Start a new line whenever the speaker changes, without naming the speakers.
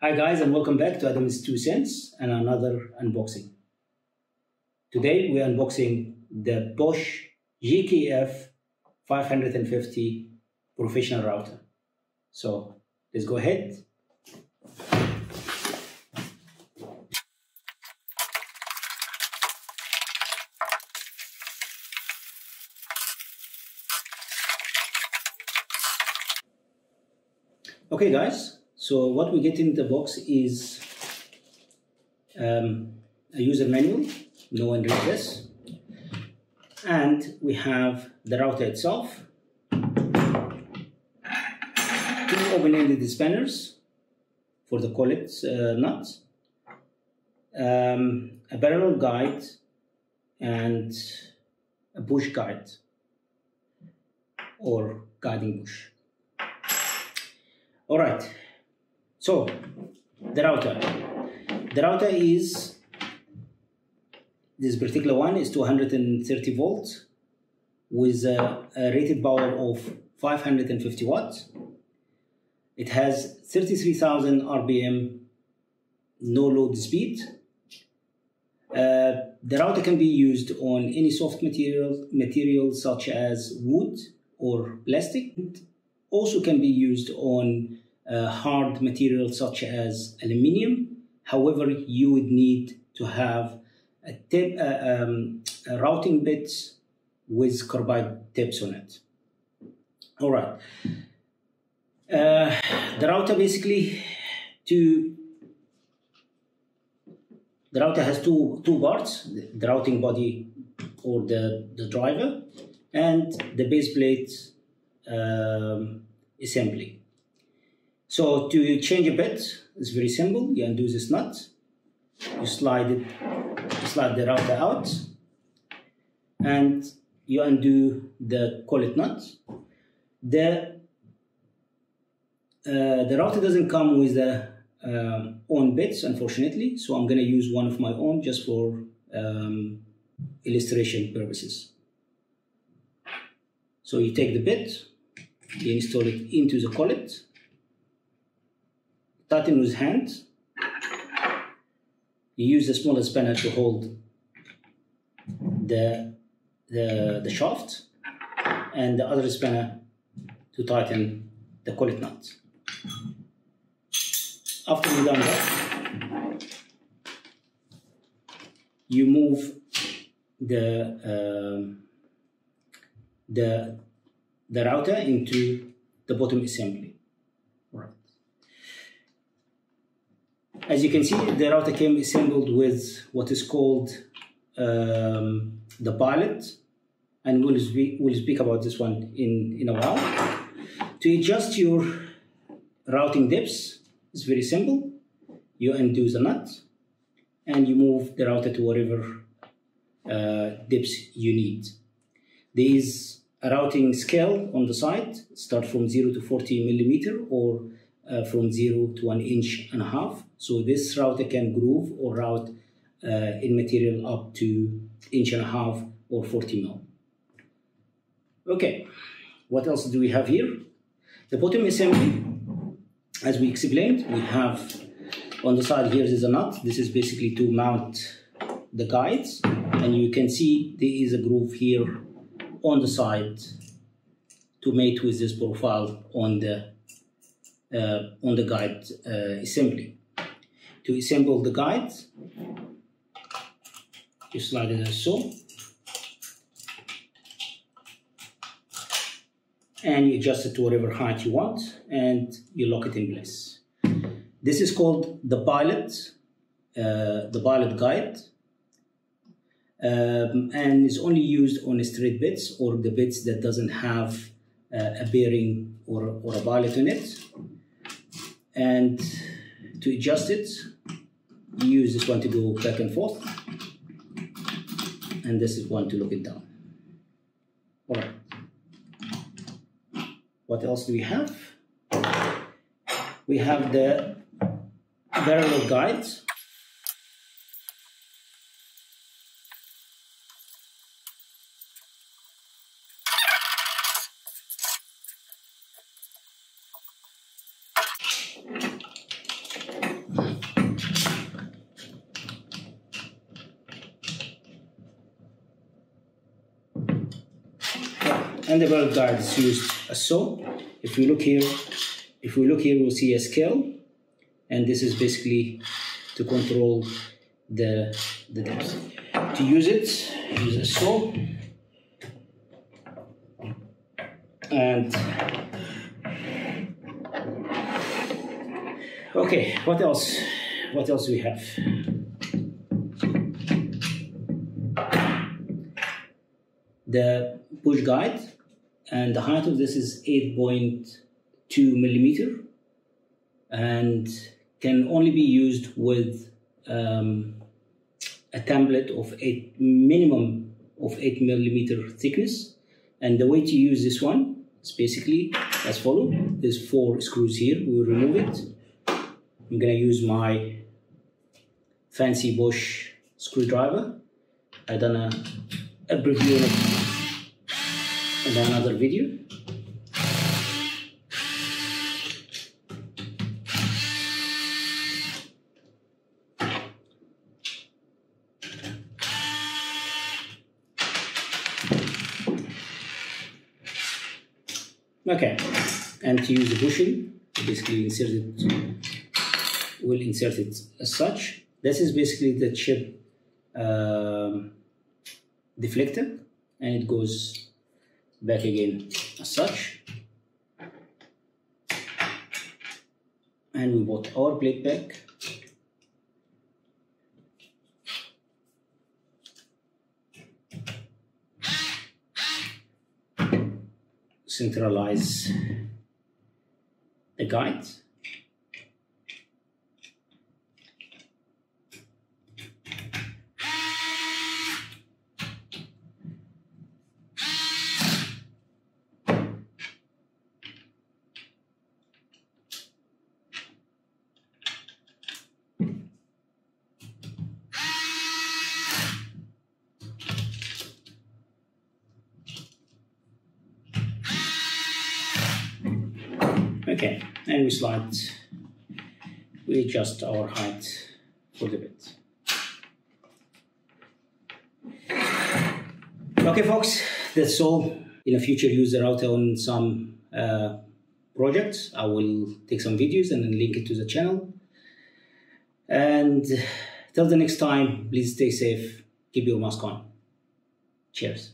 Hi guys, and welcome back to Adam's 2 Cents and another unboxing. Today we're unboxing the Bosch GKF 550 professional router. So let's go ahead. Okay guys, so what we get in the box is a user manual, no one read this, and we have the router itself, 2 open-ended spanners for the collet nut, a parallel guide, and a bush guide or guiding bush. All right, so the router is, this particular one is 230 volts with a rated power of 550 watts. It has 33,000 RPM no load speed. The router can be used on any soft material such as wood or plastic. It also can be used on hard materials such as aluminium. However, you would need to have a routing bit with carbide tips on it. All right. The router basically the router has two parts: the routing body or the driver, and the base plate assembly. So to change a bit, it's very simple. You undo this nut, you slide the router out, and you undo the collet nut. The router doesn't come with the own bits, unfortunately, so I'm going to use one of my own just for illustration purposes. So you take the bit, you install it into the collet, tighten with hand. You use the smaller spanner to hold the shaft, and the other spanner to tighten the collet nut. After you've done that, you move the router into the bottom assembly. Right. As you can see, the router came assembled with what is called the pilot, and we'll speak about this one in a while. To adjust your routing dips, it's very simple. You undo the nut and you move the router to whatever dips you need. There is a routing scale on the side, start from 0 to 40 millimeter or from 0 to 1.5 inches. So this router can groove or route in material up to 1.5 inches or 40 mil. Okay, what else do we have here? The bottom assembly, as we explained, we have on the side here is a nut. This is basically to mount the guides, and you can see there is a groove here on the side to mate with this profile on the guide assembly. To assemble the guide, you slide it as so, and you adjust it to whatever height you want, and you lock it in place. This is called the pilot guide, and is only used on straight bits or the bits that doesn't have a bearing or a pilot in it. And to adjust it, you use this one to go back and forth, and this is one to lock it down. All right. What else do we have? We have the parallel guides. And the belt guard is used as so. If we look here, we'll see a scale, and this is basically to control the depth. To use it, use a saw, and okay, what else? What else do we have? The push guide, and the height of this is 8.2 millimeter, and can only be used with a template of minimum of 8 millimeter thickness. And the way to use this one is basically as follows. There's 4 screws here. We'll remove it. I'm gonna use my fancy Bosch screwdriver. I done a preview on it in another video. Okay, and to use the bushing, basically we'll insert it as such. This is basically the chip deflector, and it goes back again as such. And we bought our plate back. Centralize the guide. Okay, and we adjust our height for the bit. Okay folks, that's all. In the future, use the router on some projects. I will take some videos and then link it to the channel. And till the next time, please stay safe, keep your mask on. Cheers.